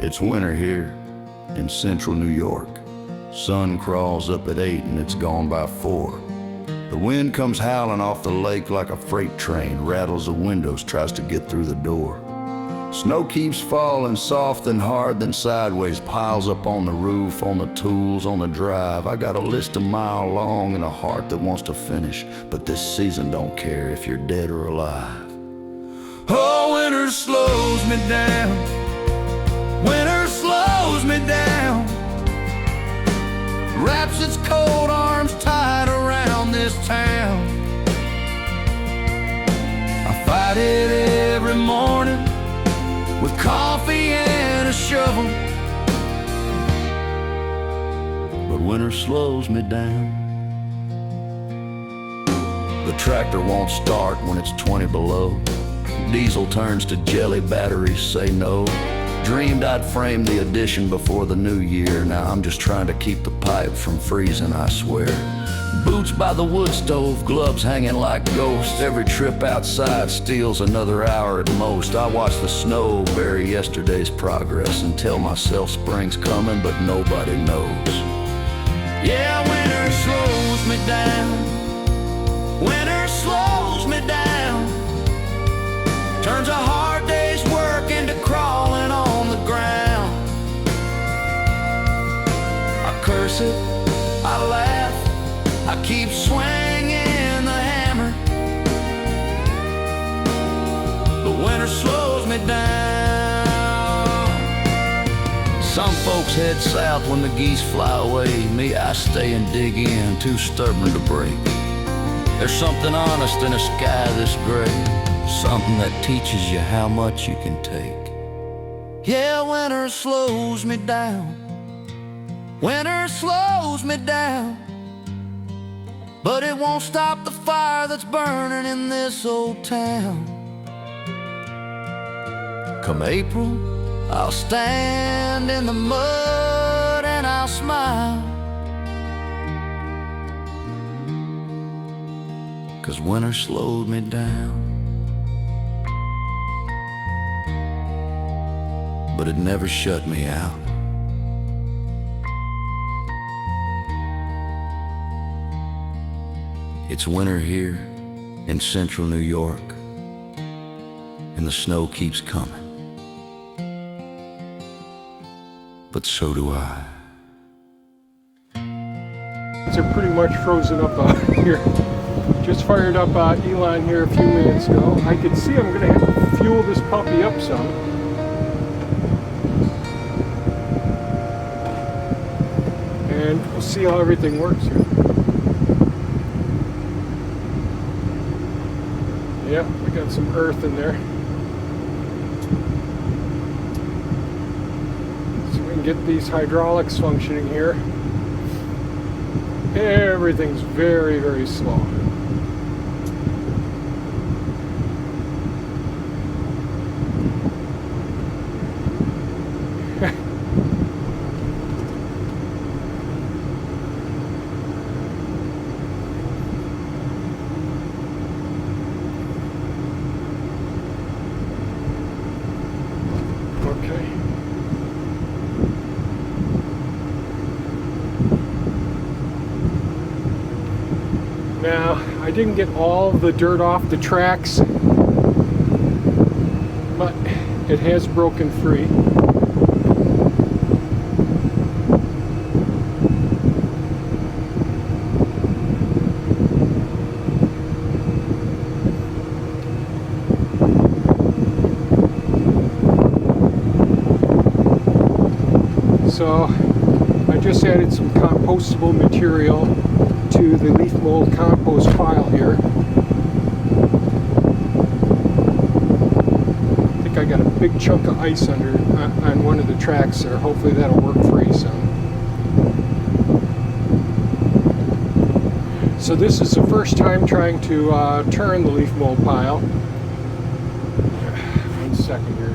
It's winter here in central New York. Sun crawls up at 8 and it's gone by 4. The wind comes howling off the lake like a freight train, rattles the windows, tries to get through the door. Snow keeps falling soft and hard, then sideways, piles up on the roof, on the tools, on the drive. I got a list a mile long and a heart that wants to finish, but this season don't care if you're dead or alive. Oh, winter slows me down. Winter slows me down. Wraps its cold arms tight around this town. I fight it every morning with coffee and a shovel, but winter slows me down. The tractor won't start when it's 20 below. Diesel turns to jelly, batteries say no. Dreamed I'd frame the addition before the new year. Now I'm just trying to keep the pipe from freezing, I swear. Boots by the wood stove, gloves hanging like ghosts. Every trip outside steals another hour at most. I watch the snow bury yesterday's progress and tell myself spring's coming, but nobody knows. Yeah, winter slows me down. Winter slows me down. Turns a hard day's work into crawling on the ground. I curse it, I laugh, I keep swinging the hammer. The winter slows me down. Some folks head south when the geese fly away. Me, I stay and dig in, too stubborn to break. There's something honest in a sky this gray, something that teaches you how much you can take. Yeah, winter slows me down. Winter slows me down. But it won't stop the fire that's burning in this old town. Come April, I'll stand in the mud and I'll smile, 'cause winter slowed me down. But it never shut me out. It's winter here in central New York, and the snow keeps coming. But so do I. They're pretty much frozen up out here. Just fired up Elon here a few minutes ago. I can see I'm going to have to fuel this puppy up some. And we'll see how everything works here. Yep, we got some earth in there. So we can get these hydraulics functioning here. Everything's very, very slow. Now, I didn't get all the dirt off the tracks, but it has broken free. So, I just added some compostable material to the leaf mold compost pile here. I think I got a big chunk of ice under on one of the tracks there. Hopefully that'll work free some. So this is the first time trying to turn the leaf mold pile. 1 second here.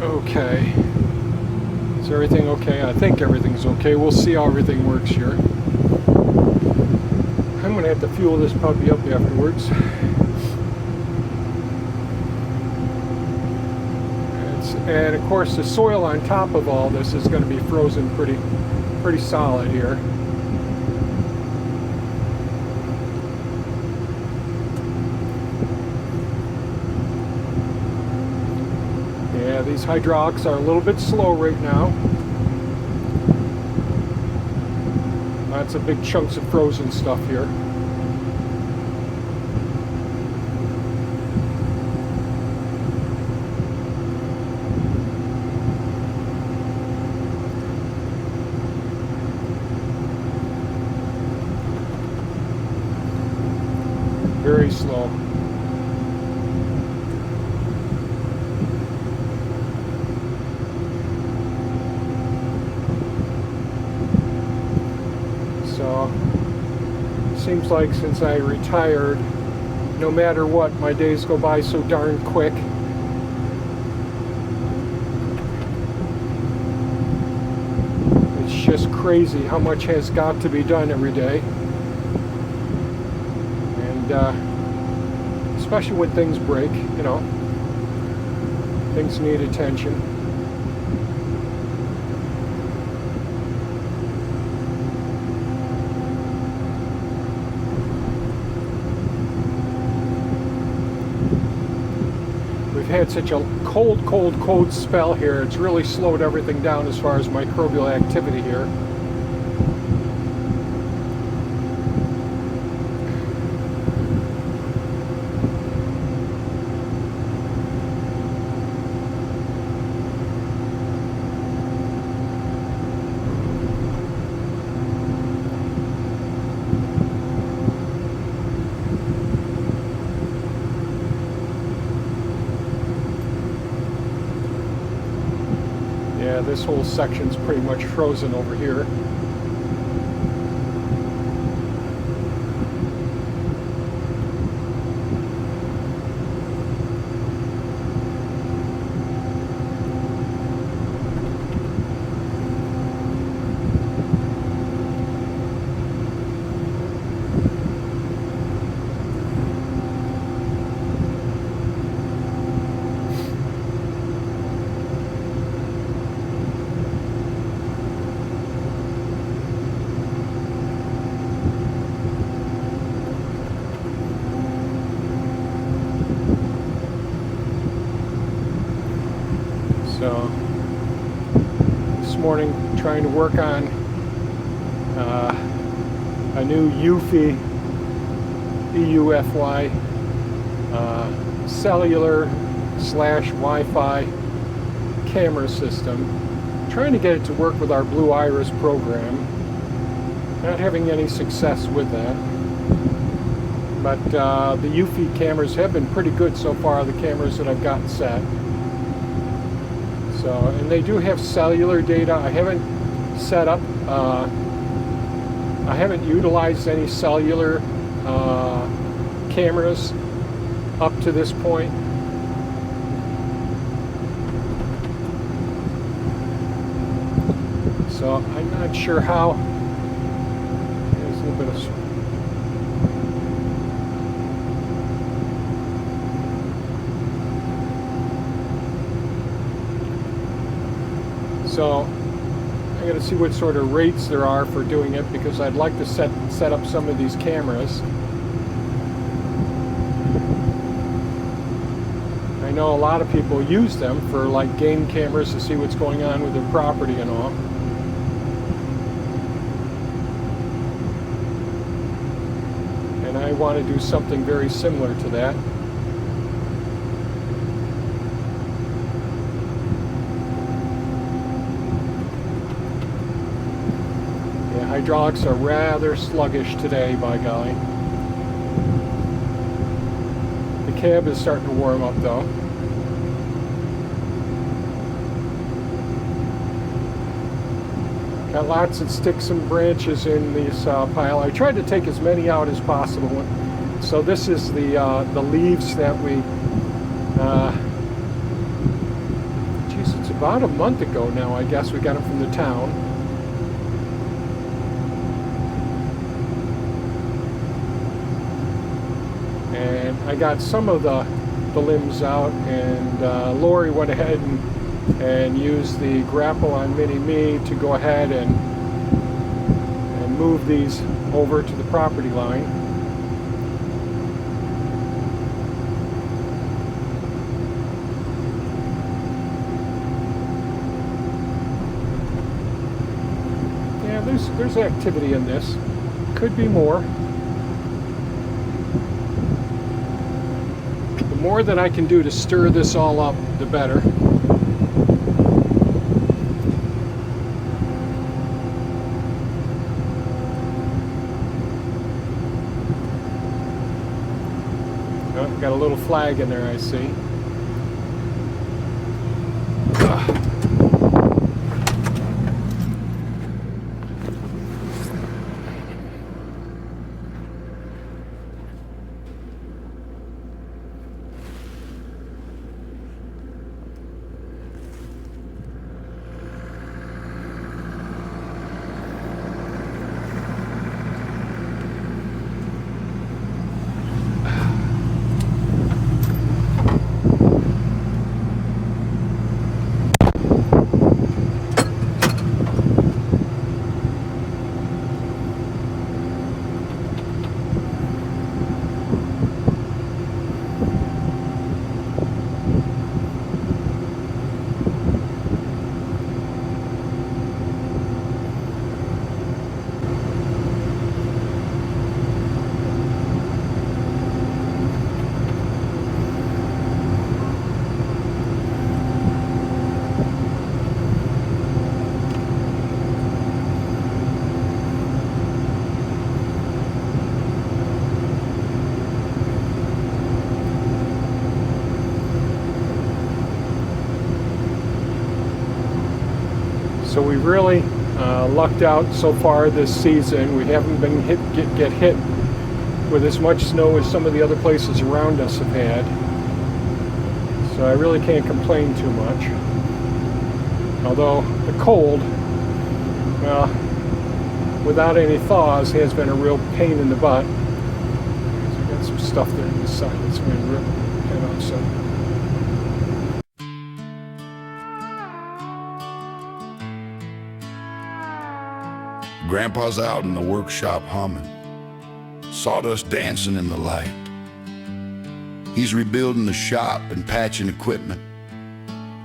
Okay. Is everything okay? I think everything's okay. We'll see how everything works here. I'm going to have to fuel this puppy up afterwards. Let's And of course the soil on top of all this is going to be frozen pretty solid here. Yeah, these hydraulics are a little bit slow right now. Lots of big chunks of frozen stuff here. Very slow. So, seems like since I retired, no matter what, my days go by so darn quick. It's just crazy how much has got to be done every day. Especially when things break, you know, things need attention. We've had such a cold spell here. It's really slowed everything down as far as microbial activity here. Yeah, this whole section's pretty much frozen over here. So this morning trying to work on a new UFI, EUFY, cellular / Wi-Fi camera system. Trying to get it to work with our Blue Iris program. Not having any success with that. But the UFI cameras have been pretty good so far, the cameras that I've gotten set. So, and they do have cellular data. I haven't set up, I haven't utilized any cellular cameras up to this point. So I'm not sure how. There's a little bit of. So I got to see what sort of rates there are for doing it, because I'd like to set up some of these cameras. I know a lot of people use them for like game cameras to see what's going on with their property and all. And I want to do something very similar to that. Hydraulics are rather sluggish today, by golly. The cab is starting to warm up though. Got lots of sticks and branches in this pile. I tried to take as many out as possible. So this is the leaves that we, geez, it's about a month ago now, I guess we got them from the town. And I got some of the limbs out, and Lori went ahead and and use the grapple on Mini-Me to go ahead and move these over to the property line. Yeah, there's activity in this. Could be more. The more that I can do to stir this all up, the better. Oh, got a little flag in there, I see. So we really lucked out so far this season. We haven't been get hit with as much snow as some of the other places around us have had. So I really can't complain too much. Although the cold, well, without any thaws, has been a real pain in the butt. So we got some stuff there on the side that's going to rip head off. So. Grandpa's out in the workshop humming, sawdust dancing in the light. He's rebuilding the shop and patching equipment,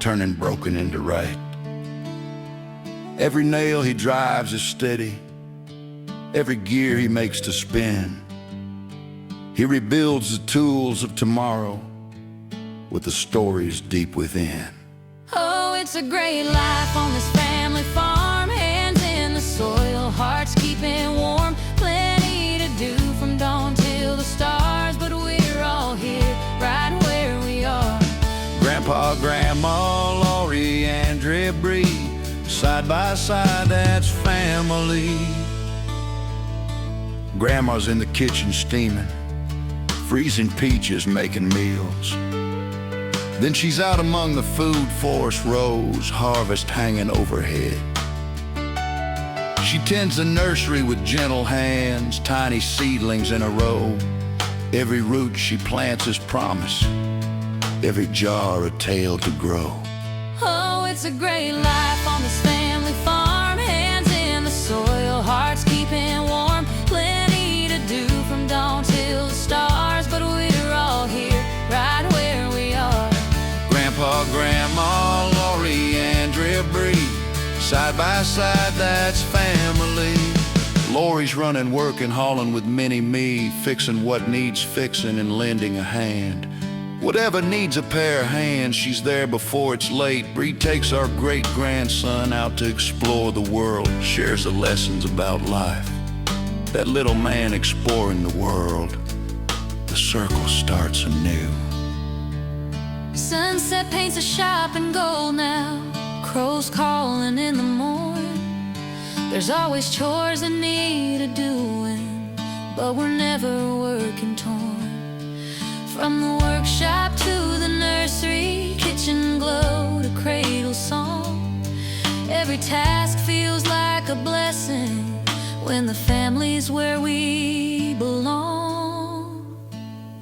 turning broken into right. Every nail he drives is steady, every gear he makes to spin. He rebuilds the tools of tomorrow with the stories deep within. Oh, it's a great life on this family farm, hands in the soil, hearts keeping warm, plenty to do from dawn till the stars, but we're all here, right where we are. Grandpa, Grandma, Laurie, Andrea, Bree, side by side, that's family. Grandma's in the kitchen steaming, freezing peaches, making meals. Then she's out among the food forest rows, harvest hanging overhead. She tends the nursery with gentle hands, tiny seedlings in a row. Every root she plants is promise, every jar a tale to grow. Oh, it's a great life on this family farm, hands in the soil, hearts keeping warm, plenty to do from dawn till the stars, but we're all here, right where we are. Grandpa, Grandma, Laurie, Andrea, Bree, side by side, that's family. Laurie's running work and hauling with Mini-Me, fixing what needs fixing and lending a hand. Whatever needs a pair of hands, she's there before it's late. Bree takes our great-grandson out to explore the world, shares the lessons about life. That little man exploring the world, the circle starts anew. Sunset paints the shop in gold now, crows calling in the morn. There's always chores that need a doing, but we're never working torn. From the workshop to the nursery, kitchen glow to cradle song, every task feels like a blessing when the family's where we belong.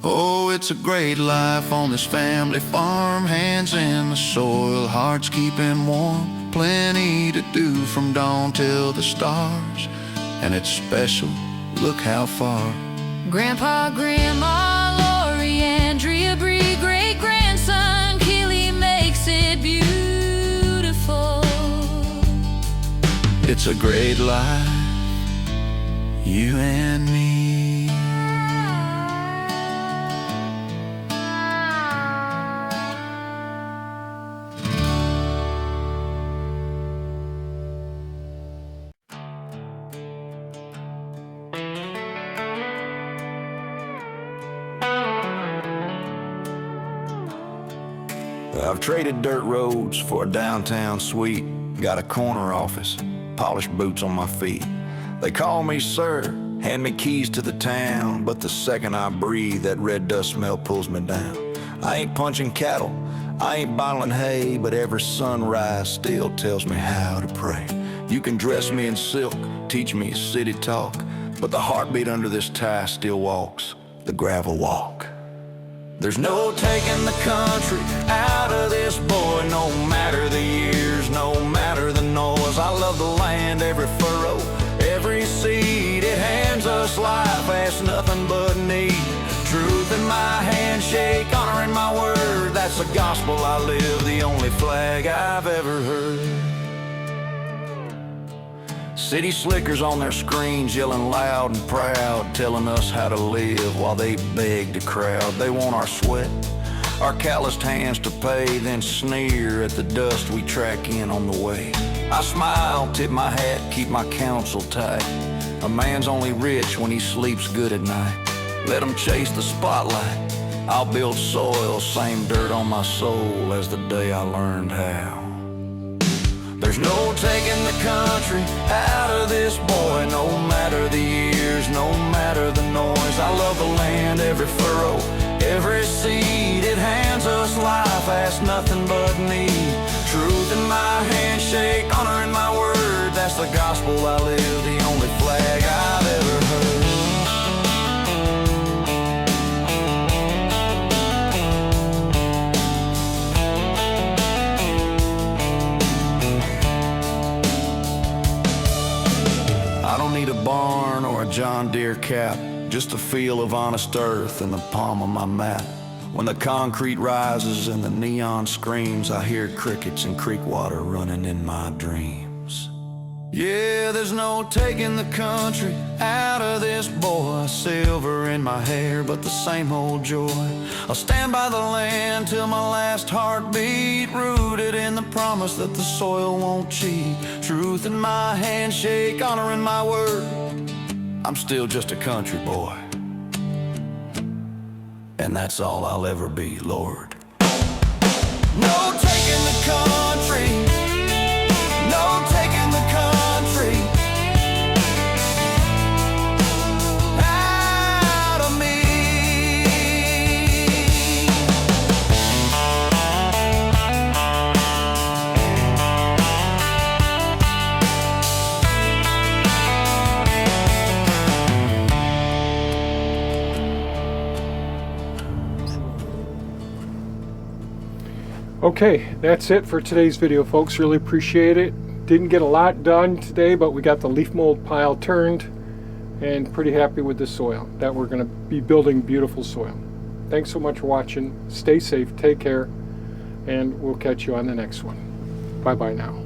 Oh, it's a great life on this family farm. Hands in the soil, hearts keeping warm. Plenty to do from dawn till the stars. And it's special, look how far. Grandpa, Grandma, Lori, Andrea, Bree, great-grandson Keely makes it beautiful. It's a great life, you and me. I've traded dirt roads for a downtown suite. Got a corner office, polished boots on my feet. They call me sir, hand me keys to the town, but the second I breathe, that red dust smell pulls me down. I ain't punching cattle, I ain't bottling hay, but every sunrise still tells me how to pray. You can dress me in silk, teach me city talk, but the heartbeat under this tie still walks the gravel walk. There's no taking the country out of this boy, no matter the years, no matter the noise. I love the land, every furrow, every seed. It hands us life, ask nothing but need. Truth in my handshake, honor in my word. That's the gospel I live, the only flag I've ever heard. City slickers on their screens yelling loud and proud, telling us how to live while they beg the crowd. They want our sweat, our calloused hands to pay, then sneer at the dust we track in on the way. I smile, tip my hat, keep my counsel tight. A man's only rich when he sleeps good at night. Let him chase the spotlight, I'll build soil, same dirt on my soul as the day I learned how. There's no taking the country out of this boy, no matter the years, no matter the noise. I love the land, every furrow, every seed. It hands us life, ask nothing but need. Truth in my handshake, honor in my word. That's the gospel I live, the only flag I've ever heard. I don't need a barn or a John Deere cap, just a feel of honest earth in the palm of my mat. When the concrete rises and the neon screams, I hear crickets and creek water running in my dreams. Yeah, there's no taking the country out of this boy. Silver in my hair, but the same old joy. I'll stand by the land till my last heartbeat, rooted in the promise that the soil won't cheat. Truth in my handshake, honor in my word. I'm still just a country boy, and that's all I'll ever be, Lord. No taking the country, no taking the country out of me. Okay, that's it for today's video, folks. Really appreciate it. Didn't get a lot done today, but we got the leaf mold pile turned and pretty happy with the soil that we're going to be building beautiful soil. Thanks so much for watching. Stay safe, take care, and we'll catch you on the next one. Bye-bye now.